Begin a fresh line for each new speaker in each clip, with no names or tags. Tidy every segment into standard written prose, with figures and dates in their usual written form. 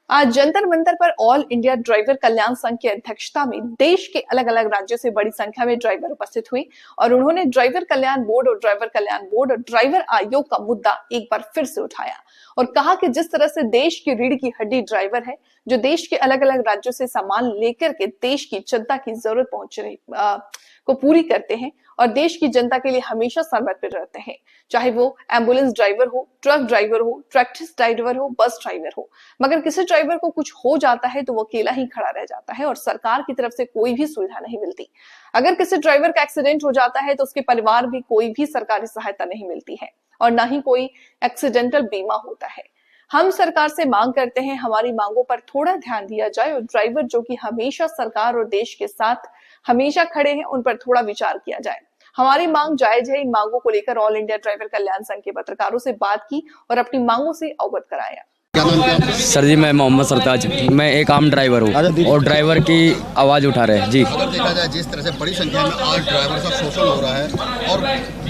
आज जंतर मंतर पर all India driver कल्याण संघ की अध्यक्षता में देश के अलग अलग राज्यों से बड़ी संख्या में ड्राइवर उपस्थित हुए और उन्होंने ड्राइवर कल्याण बोर्ड और ड्राइवर आयोग का मुद्दा एक बार फिर से उठाया और कहा कि जिस तरह से देश की रीढ़ की हड्डी ड्राइवर है, जो देश के अलग अलग राज्यों से सामान लेकर के देश की जनता की जरूरत को पूरी करते हैं और देश की जनता के लिए हमेशा सर्वोपरि रहते हैं, चाहे वो एम्बुलेंस ड्राइवर हो, ट्रक ड्राइवर हो, ट्रैक्टर ड्राइवर हो, बस ड्राइवर हो। मगर किसी ड्राइवर को कुछ हो जाता है तो वो अकेला ही खड़ा रह जाता है और सरकार की तरफ से कोई भी सुविधा नहीं मिलती। अगर किसी ड्राइवर का एक्सीडेंट हो जाता है तो उसके परिवार भी कोई भी सरकारी सहायता नहीं मिलती है और न ही कोई एक्सीडेंटल बीमा होता है। हम सरकार से मांग करते हैं, हमारी मांगों पर थोड़ा ध्यान दिया जाए और ड्राइवर जो कि हमेशा सरकार और देश के साथ हमेशा खड़े हैं, उन पर थोड़ा विचार किया जाए। हमारी मांग जायज है। इन मांगों को लेकर ऑल इंडिया ड्राइवर कल्याण संघ के पत्रकारों से बात की और अपनी मांगों से अवगत कराया।
सर जी, मैं मोहम्मद सरताज, मैं एक आम ड्राइवर हूँ और ड्राइवर की आवाज़ उठा रहे हैं जी।
अगर देखा जाए जिस तरह से बड़ी संख्या में आज ड्राइवर का शोषण हो रहा है और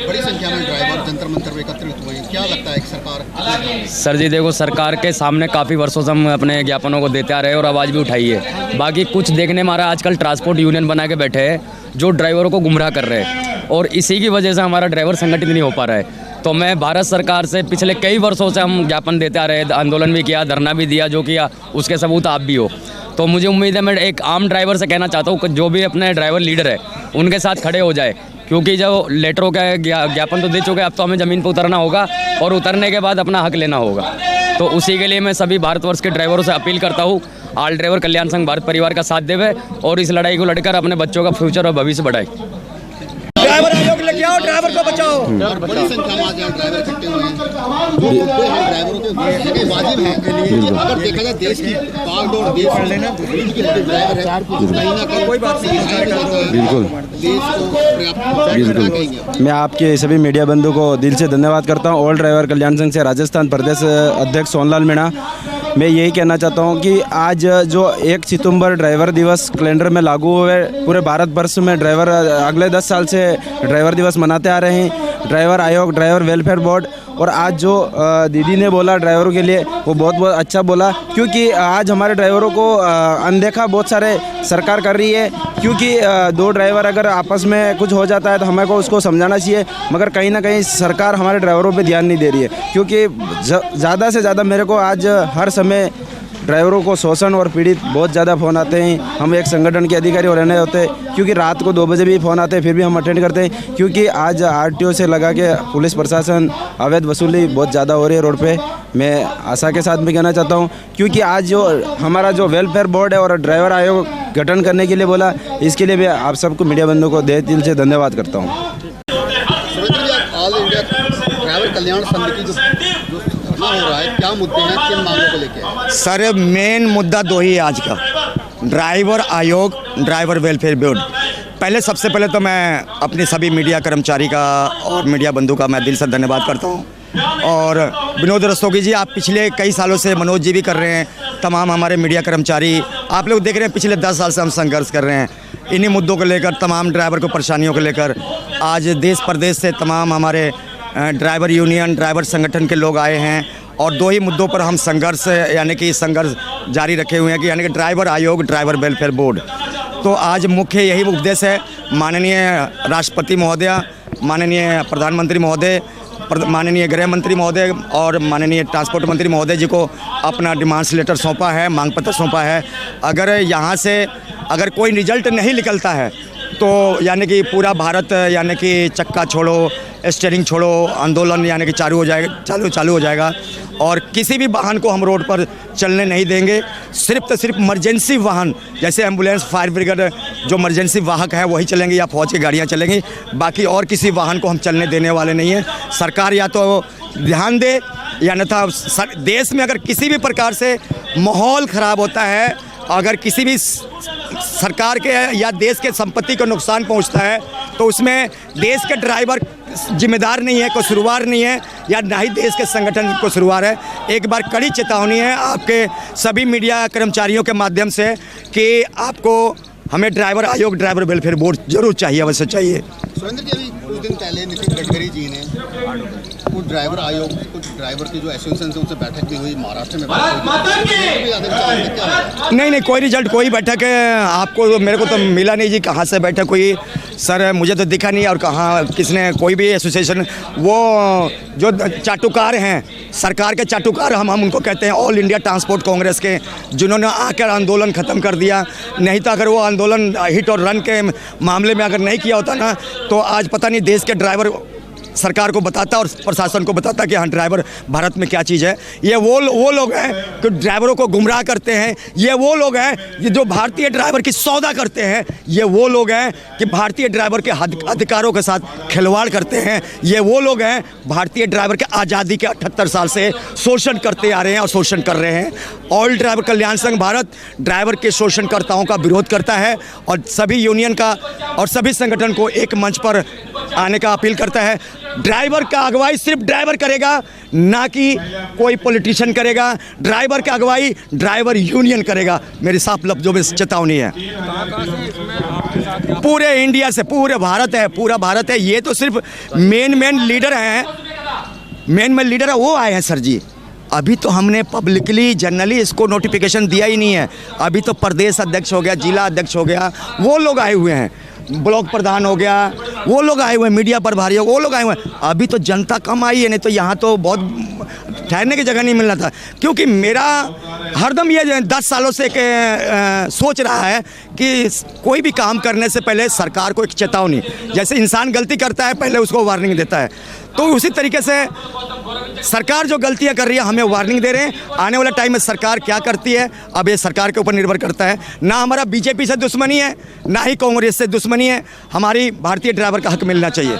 बड़ी संख्या में ड्राइवर जंतर मंतर में एकत्रित हुए हैं, क्या लगता है कि सरकार?
सर जी देखो, सरकार के सामने काफ़ी वर्षों से हम अपने ज्ञापनों को देते आ रहे हैं और आवाज़ भी उठाई है। बाकी कुछ देखने में आ रहा है, आजकल ट्रांसपोर्ट यूनियन बना के बैठे हैं जो ड्राइवरों को गुमराह कर रहे हैं और इसी की वजह से हमारा ड्राइवर संगठित नहीं हो पा रहा है। तो मैं भारत सरकार से पिछले कई वर्षों से हम ज्ञापन देते आ रहे हैं, आंदोलन भी किया, धरना भी दिया, जो किया उसके सबूत आप भी हो। तो मुझे उम्मीद है, मैं एक आम ड्राइवर से कहना चाहता हूँ कि जो भी अपने ड्राइवर लीडर है उनके साथ खड़े हो जाए, क्योंकि जो लेटरों का ज्ञापन तो दे चुके हैं, अब तो हमें ज़मीन पर उतरना होगा और उतरने के बाद अपना हक लेना होगा। तो उसी के लिए मैं सभी भारतवर्ष के ड्राइवरों से अपील करता हूँ, ऑल ड्राइवर कल्याण संघ भारत परिवार का साथ देवे और इस लड़ाई को लड़कर अपने बच्चों का फ्यूचर और भविष्य बढ़ाए।
ड्राइवर आयोग लेके आओ, ड्राइवर को बचाओ।
बड़ी संख्या में आज ड्राइवर इकट्ठे हुए हैं, जो मुद्दे हैं ड्राइवरों के वाजिब हैं के लिए। अगर देखा जाए देश की बागडोर, देश की ड्राइवर है, कहीं ना कहीं कोई बात नहीं।
बिल्कुल,
देश को पर्याप्त।
मैं आपके सभी मीडिया बंधु को दिल से धन्यवाद करता हूँ। ऑल ड्राइवर कल्याण संघ से राजस्थान प्रदेश अध्यक्ष सोनलाल मीणा। मैं यही कहना चाहता हूँ कि आज जो 1 सितंबर ड्राइवर दिवस कैलेंडर में लागू हुए, पूरे भारत वर्ष में ड्राइवर अगले 10 साल से ड्राइवर दिवस मनाते आ रहे हैं। ड्राइवर आयोग, ड्राइवर वेलफेयर बोर्ड और आज जो दीदी ने बोला ड्राइवरों के लिए, वो बहुत बहुत अच्छा बोला, क्योंकि आज हमारे ड्राइवरों को अनदेखा बहुत सारे सरकार कर रही है। क्योंकि 2 ड्राइवर अगर आपस में कुछ हो जाता है तो हमें को उसको समझाना चाहिए, मगर कहीं ना कहीं सरकार हमारे ड्राइवरों पे ध्यान नहीं दे रही है। क्योंकि ज़्यादा से ज़्यादा मेरे को आज हर समय ड्राइवरों को शोषण और पीड़ित बहुत ज़्यादा फ़ोन आते हैं। हम एक संगठन के अधिकारी और रहने होते हैं, क्योंकि रात को 2 बजे भी फ़ोन आते हैं, फिर भी हम अटेंड करते हैं। क्योंकि आज आरटीओ से लगा के पुलिस प्रशासन अवैध वसूली बहुत ज़्यादा हो रही है रोड पे। मैं आशा के साथ भी कहना चाहता हूँ, क्योंकि आज जो हमारा जो वेलफेयर बोर्ड है और ड्राइवर आयोग गठन करने के लिए बोला, इसके लिए मैं आप सबको मीडिया बंधुओं को दिल से धन्यवाद करता हूँ।
ऑल इंडिया ड्राइवर कल्याण संघ की जो हो रहा है, क्या मुद्दे हैं, किन मांगों को लेकर?
सर, मेन मुद्दा 2 ही है आज का, ड्राइवर आयोग, ड्राइवर वेलफेयर बोर्ड। सबसे पहले तो मैं अपने सभी मीडिया कर्मचारी का और मीडिया बंधु का मैं दिल से धन्यवाद करता हूँ। और विनोद रस्तोगी जी, आप पिछले कई सालों से, मनोज जी भी कर रहे हैं, तमाम हमारे मीडिया कर्मचारी, आप लोग देख रहे हैं पिछले 10 साल से हम संघर्ष कर रहे हैं इन्हीं मुद्दों को लेकर, तमाम ड्राइवर को परेशानियों को लेकर। आज देश प्रदेश से तमाम हमारे ड्राइवर यूनियन, ड्राइवर संगठन के लोग आए हैं और 2 ही मुद्दों पर हम संघर्ष जारी रखे हुए हैं, कि यानी कि ड्राइवर आयोग, ड्राइवर वेलफेयर बोर्ड। तो आज मुख्य यही उद्देश्य है, माननीय राष्ट्रपति महोदय, माननीय प्रधानमंत्री महोदय, माननीय गृह मंत्री महोदय और माननीय ट्रांसपोर्ट मंत्री महोदय जी को अपना डिमांड्स लेटर सौंपा है, मांग पत्र सौंपा है। अगर यहाँ से अगर कोई रिजल्ट नहीं निकलता है तो यानी कि पूरा भारत यानी कि चक्का छोड़ो, स्टीयरिंग छोड़ो आंदोलन यानी कि चालू हो जाएगा और किसी भी वाहन को हम रोड पर चलने नहीं देंगे। सिर्फ इमरजेंसी वाहन, जैसे एम्बुलेंस, फायर ब्रिगेड, जो इमरजेंसी वाहक है वही चलेंगे या फौज की गाड़ियाँ चलेंगी, बाकी और किसी वाहन को हम चलने देने वाले नहीं हैं। सरकार या तो ध्यान दे या अन्यथा देश में अगर किसी भी प्रकार से माहौल ख़राब होता है, अगर किसी भी सरकार के या देश के संपत्ति को नुकसान पहुंचता है, तो उसमें देश के ड्राइवर जिम्मेदार नहीं है, कसूरवार नहीं है, या ना ही देश के संगठन कसूरवार है। एक बार कड़ी चेतावनी है आपके सभी मीडिया कर्मचारियों के माध्यम से कि आपको हमें ड्राइवर आयोग, ड्राइवर वेलफेयर बोर्ड जरूर चाहिए, अवश्य चाहिए।
सुरेंद्र जी, अभी कुछ दिन पहले नितिन गडकरी जी ने कुछ ड्राइवर आयोग, कुछ ड्राइवर की जो एसोसिएशन है उनसे बैठक भी हुई, महाराष्ट्र में बैठक हुई।
नहीं, कोई रिजल्ट, कोई बैठक आपको मेरे को तो मिला नहीं जी। कहाँ से बैठक हुई सर, मुझे तो दिखा नहीं। और कहाँ किसने, कोई भी एसोसिएशन, वो जो चाटुकार हैं, सरकार के चाटुकार हम उनको कहते हैं, ऑल इंडिया ट्रांसपोर्ट कांग्रेस के, जिन्होंने आकर आंदोलन ख़त्म कर दिया। नहीं तो अगर वो आंदोलन हिट और रन के मामले में अगर नहीं किया होता ना, तो आज पता नहीं देश के ड्राइवर सरकार को बताता और प्रशासन को बताता कि हाँ ड्राइवर भारत में क्या चीज़ है। ये वो लोग हैं कि ड्राइवरों को गुमराह करते हैं। ये वो लोग हैं ये जो भारतीय ड्राइवर की सौदा करते हैं। ये वो लोग हैं कि भारतीय ड्राइवर के अधिकारों के साथ खिलवाड़ करते हैं। ये वो लोग हैं भारतीय ड्राइवर के आज़ादी के 78 साल से शोषण करते आ रहे हैं और शोषण कर रहे हैं। ऑल ड्राइवर कल्याण संघ भारत ड्राइवर के शोषणकर्ताओं का विरोध करता है और सभी यूनियन का और सभी संगठन को एक मंच पर आने का अपील करता है। ड्राइवर का अगुवाई सिर्फ ड्राइवर करेगा, ना कि कोई पॉलिटिशियन करेगा। ड्राइवर की अगुवाई ड्राइवर यूनियन करेगा। मेरी साफ लफ्जों में चेतावनी है। पूरे इंडिया से, पूरे भारत है, पूरा भारत है। ये तो सिर्फ मेन लीडर हैं, मेन लीडर है वो आए हैं सर जी। अभी तो हमने पब्लिकली जनरली इसको नोटिफिकेशन दिया ही नहीं है। अभी तो प्रदेश अध्यक्ष हो गया, जिला अध्यक्ष हो गया, वो लोग आए हुए हैं, ब्लॉक प्रधान हो गया, वो लोग आए हुए हैं, मीडिया प्रभारी हो, वो लोग आए हुए हैं। अभी तो जनता कम आई है, नहीं तो यहाँ तो बहुत ठहरने की जगह नहीं मिल रहा था। क्योंकि मेरा हरदम ये 10 सालों से सोच रहा है कि कोई भी काम करने से पहले सरकार को एक चेतावनी, जैसे इंसान गलती करता है पहले उसको वार्निंग देता है, तो उसी तरीके से सरकार जो गलतियां कर रही है हमें वार्निंग दे रहे हैं। आने वाले टाइम में सरकार क्या करती है अब ये सरकार के ऊपर निर्भर करता है। ना हमारा बीजेपी से दुश्मनी है, ना ही कांग्रेस से दुश्मनी है। हमारी भारतीय ड्राइवर का हक मिलना चाहिए।